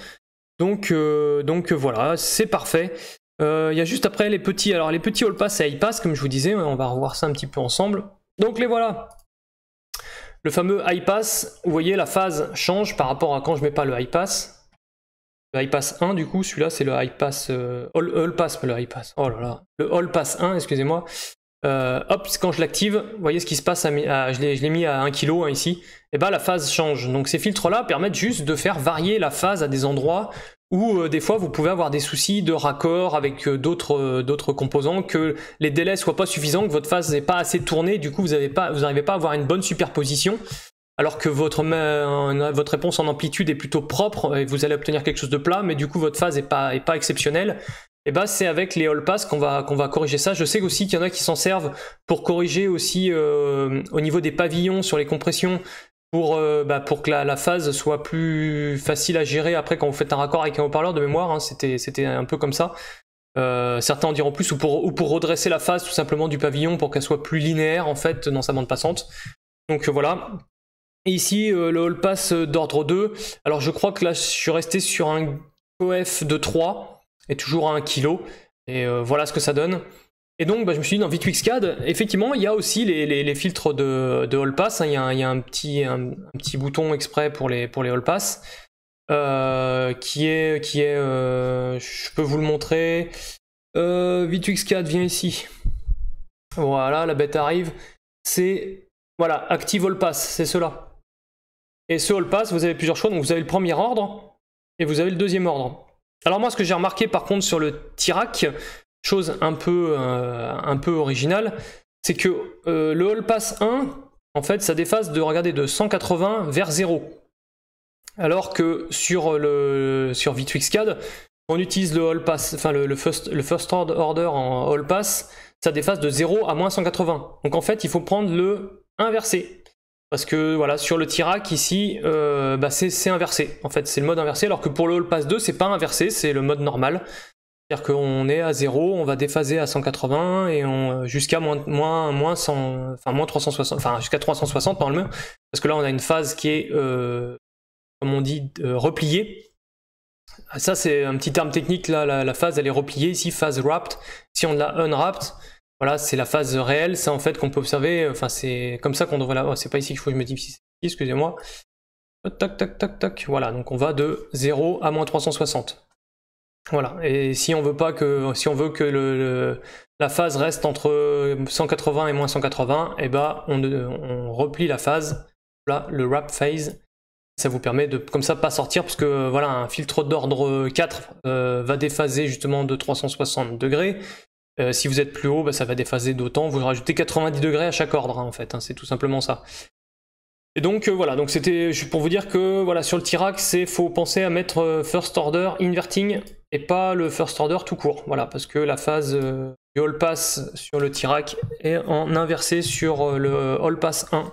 donc voilà, c'est parfait. Il y a juste après les petits all pass et high pass, comme je vous disais, on va revoir ça un petit peu ensemble. Donc les voilà. Le fameux high pass, vous voyez la phase change par rapport à quand je mets pas le high pass. Le high pass 1 du coup, celui-là c'est le high pass, all pass, pas le high pass, oh là là, le all pass 1, excusez-moi. Hop, quand je l'active, vous voyez ce qui se passe, je l'ai mis à 1 kg hein, ici, et la phase change. Donc ces filtres-là permettent juste de faire varier la phase à des endroits où des fois vous pouvez avoir des soucis de raccord avec d'autres composants, que les délais soient pas suffisants, que votre phase n'est pas assez tournée, du coup vous n'arrivez pas à avoir une bonne superposition, alors que votre réponse en amplitude est plutôt propre et vous allez obtenir quelque chose de plat, mais du coup votre phase n'est pas exceptionnelle. Et c'est avec les all pass qu'on va corriger ça. Je sais aussi qu'il y en a qui s'en servent pour corriger aussi au niveau des pavillons sur les compressions, pour que la phase soit plus facile à gérer après quand vous faites un raccord avec un haut-parleur de mémoire, hein, c'était un peu comme ça. Certains en diront plus, ou pour redresser la phase tout simplement du pavillon pour qu'elle soit plus linéaire en fait dans sa bande passante. Donc voilà. Et ici le All Pass d'ordre 2, alors je crois que là je suis resté sur un coef de 3 et toujours à 1 kg, et voilà ce que ça donne. Et donc je me suis dit dans V2Xcad, effectivement il y a aussi les filtres de All Pass, hein. Il y a un petit bouton exprès pour les All Pass. Qui est je peux vous le montrer. V2Xcad, viens ici. Voilà, la bête arrive. C'est, voilà, Active All Pass, c'est cela. Et ce All Pass, vous avez plusieurs choix. Donc vous avez le premier ordre et vous avez le deuxième ordre. Alors moi, ce que j'ai remarqué par contre sur le Tirac, chose un peu originale, c'est que le All Pass 1, en fait, ça déphase de, regardez, de 180 vers 0. Alors que sur V2Xcad, on utilise le All Pass, enfin le first order en All Pass, ça déphase de 0 à moins 180. Donc en fait, il faut prendre le inversé. Parce que voilà, sur le Tirac ici, c'est inversé. En fait, c'est le mode inversé, alors que pour le All Pass 2, c'est pas inversé, c'est le mode normal. C'est-à-dire qu'on est à 0, on va déphaser à 180 et jusqu'à moins 360, enfin jusqu'à 360 normalement. Parce que là, on a une phase qui est comme on dit, repliée. Ça, c'est un petit terme technique, là, la phase, elle est repliée, ici, phase wrapped. Si on l'a unwrapped, voilà, c'est la phase réelle, ça, en fait, qu'on peut observer, enfin, c'est comme ça qu'on devrait la... Oh, c'est pas ici qu'il faut que je me dise, excusez-moi. Tac, tac, tac, tac, voilà, donc on va de 0 à moins 360. Voilà, et si on veut pas que, si on veut que la phase reste entre 180 et moins 180, et ben, on replie la phase, là, le wrap phase. Ça vous permet de, comme ça, pas sortir, parce que voilà, un filtre d'ordre 4 va déphaser justement de 360 degrés. Si vous êtes plus haut, ça va déphaser d'autant. Vous rajoutez 90 degrés à chaque ordre, hein, en fait, hein, c'est tout simplement ça. Et donc voilà, donc c'était pour vous dire que voilà, sur le Tirac, faut penser à mettre first order inverting et pas le first order tout court. Voilà, parce que la phase du All Pass sur le Tirac est en inversé sur le All Pass 1.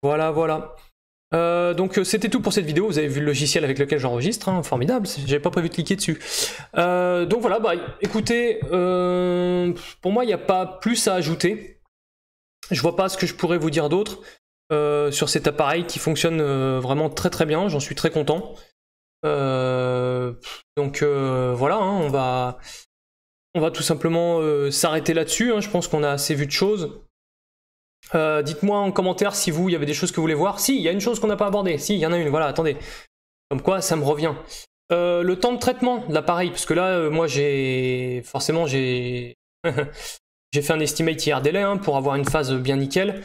Voilà, voilà. Donc c'était tout pour cette vidéo, vous avez vu le logiciel avec lequel j'enregistre, hein, formidable, j'avais pas prévu de cliquer dessus. Donc voilà, écoutez, pour moi il n'y a pas plus à ajouter, je vois pas ce que je pourrais vous dire d'autre sur cet appareil qui fonctionne vraiment très très bien, j'en suis très content. Donc voilà, hein, on va tout simplement s'arrêter là-dessus, hein, je pense qu'on a assez vu de choses. Dites-moi en commentaire si il y avait des choses que vous voulez voir. Si, il y a une chose qu'on n'a pas abordée. Si, il y en a une, voilà, attendez. Comme quoi, ça me revient. Le temps de traitement de l'appareil, parce que là, moi, forcément, j'ai fait un estimate IRDLay hein, pour avoir une phase bien nickel.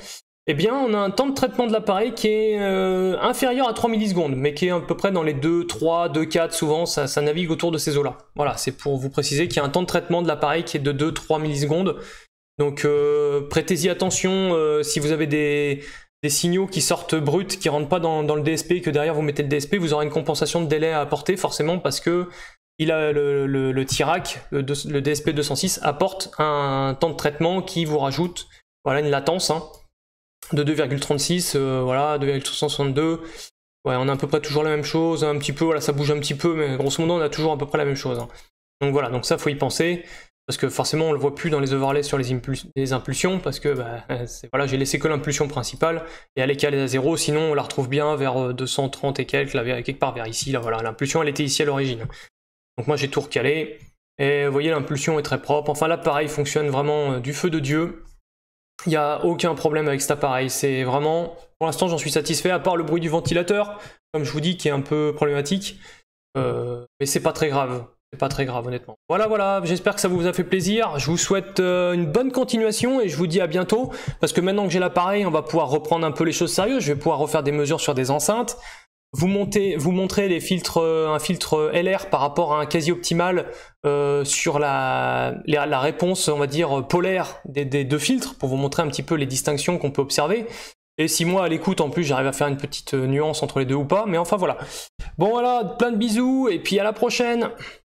Eh bien, on a un temps de traitement de l'appareil qui est inférieur à 3 millisecondes, mais qui est à peu près dans les 2, 3, 2, 4, souvent, ça navigue autour de ces eaux-là. Voilà, c'est pour vous préciser qu'il y a un temps de traitement de l'appareil qui est de 2, 3 millisecondes. Donc prêtez-y attention si vous avez des signaux qui sortent bruts, qui rentrent pas dans le DSP et que derrière vous mettez le DSP, vous aurez une compensation de délai à apporter forcément parce que le Tirac, le DSP 206 apporte un temps de traitement qui vous rajoute voilà, une latence hein, de 2,36, voilà, 2,362. Ouais, on a à peu près toujours la même chose, un petit peu, voilà, ça bouge un petit peu, mais grosso modo on a toujours à peu près la même chose. Hein. Donc voilà, donc ça faut y penser. Parce que forcément on le voit plus dans les overlays sur les impulsions, parce que voilà, j'ai laissé que l'impulsion principale, et elle est calée à 0, sinon on la retrouve bien vers 230 et quelques, là, quelque part vers ici, là voilà, l'impulsion elle était ici à l'origine. Donc moi j'ai tout recalé, et vous voyez l'impulsion est très propre, enfin l'appareil fonctionne vraiment du feu de Dieu, il n'y a aucun problème avec cet appareil, c'est vraiment, pour l'instant j'en suis satisfait, à part le bruit du ventilateur, comme je vous dis, qui est un peu problématique, mais c'est pas très grave. C'est pas très grave honnêtement. Voilà, voilà, j'espère que ça vous a fait plaisir. Je vous souhaite une bonne continuation et je vous dis à bientôt. Parce que maintenant que j'ai l'appareil, on va pouvoir reprendre un peu les choses sérieuses. Je vais pouvoir refaire des mesures sur des enceintes. Vous montrer les filtres, un filtre LR par rapport à un quasi optimal sur la réponse, on va dire, polaire des deux filtres, pour vous montrer un petit peu les distinctions qu'on peut observer. Et si moi à l'écoute en plus j'arrive à faire une petite nuance entre les deux ou pas, mais enfin voilà. Bon voilà, plein de bisous et puis à la prochaine.